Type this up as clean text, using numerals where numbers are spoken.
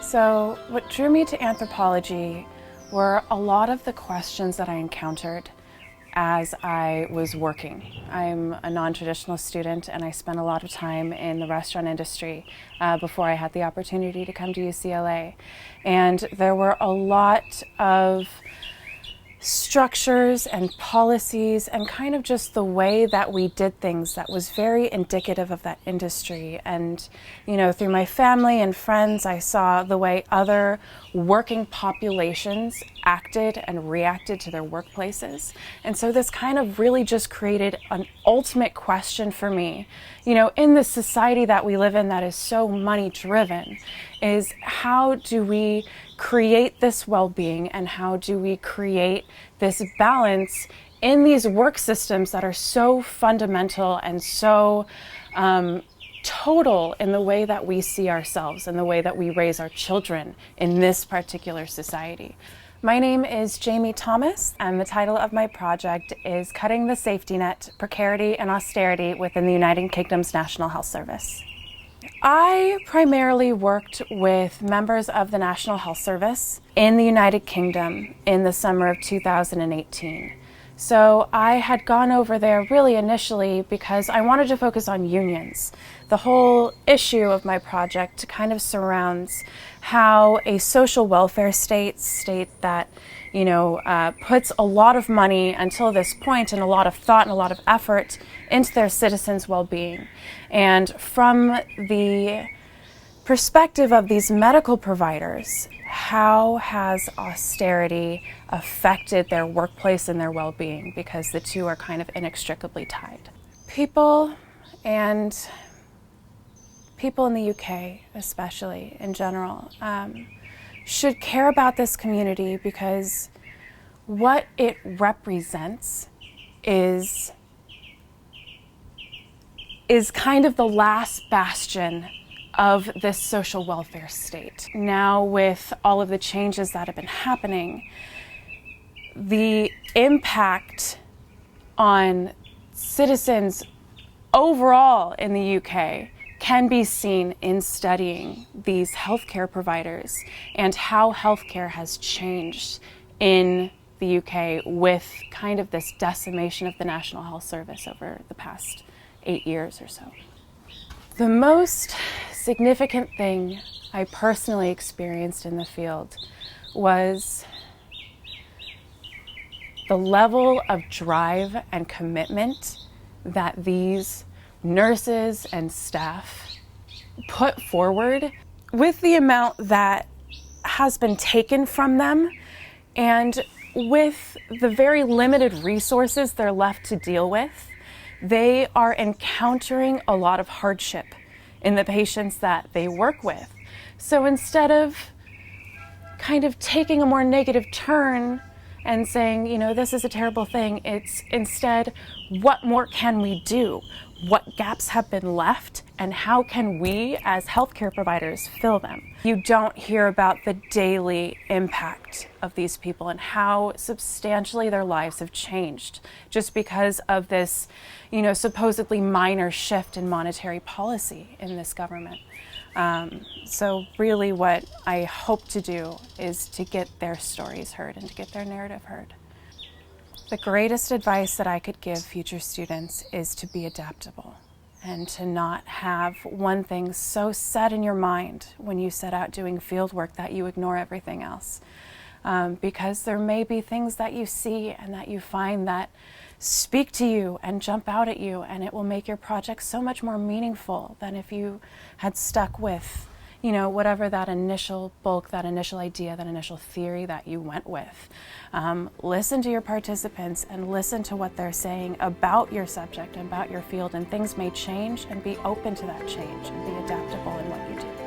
So what drew me to anthropology were a lot of the questions that I encountered as I was working. I'm a non-traditional student and I spent a lot of time in the restaurant industry before I had the opportunity to come to UCLA. And there were a lot of structures and policies and kind of just the way that we did things that was very indicative of that industry. And, you know, through my family and friends, I saw the way other working populations acted and reacted to their workplaces. And so this kind of really just created an ultimate question for me, you know, in the society that we live in that is so money driven, is how do we create this well-being and how do we create this balance in these work systems that are so fundamental and so total in the way that we see ourselves and the way that we raise our children in this particular society. My name is Jamie Thomas, and the title of my project is Cutting the Safety Net, Precarity and Austerity within the United Kingdom's National Health Service. I primarily worked with members of the National Health Service in the United Kingdom in the summer of 2018. So I had gone over there really initially because I wanted to focus on unions. The whole issue of my project kind of surrounds how a social welfare state that, you know, puts a lot of money until this point and a lot of thought and a lot of effort into their citizens' well-being. And from the perspective of these medical providers, how has austerity affected their workplace and their well-being? Because the two are kind of inextricably tied. People in the UK, especially in general, should care about this community because what it represents is kind of the last bastion of this social welfare state. Now, with all of the changes that have been happening, the impact on citizens overall in the UK can be seen in studying these healthcare providers and how healthcare has changed in the UK with kind of this decimation of the National Health Service over the past 8 years or so. The most significant thing I personally experienced in the field was the level of drive and commitment that these nurses and staff put forward with the amount that has been taken from them and with the very limited resources they're left to deal with. They are encountering a lot of hardship in the patients that they work with. So instead of kind of taking a more negative turn and saying, you know, this is a terrible thing, it's instead, what more can we do? What gaps have been left? And how can we as healthcare providers fill them? You don't hear about the daily impact of these people and how substantially their lives have changed just because of this, you know, supposedly minor shift in monetary policy in this government. So really what I hope to do is to get their stories heard and to get their narrative heard. The greatest advice that I could give future students is to be adaptable and to not have one thing so set in your mind when you set out doing field work that you ignore everything else. Because there may be things that you see and that you find that speak to you and jump out at you, and it will make your project so much more meaningful than if you had stuck with, you know, whatever that initial bulk, that initial idea, that initial theory that you went with. Listen to your participants and listen to what they're saying about your subject and about your field, and things may change, and be open to that change and be adaptable in what you do.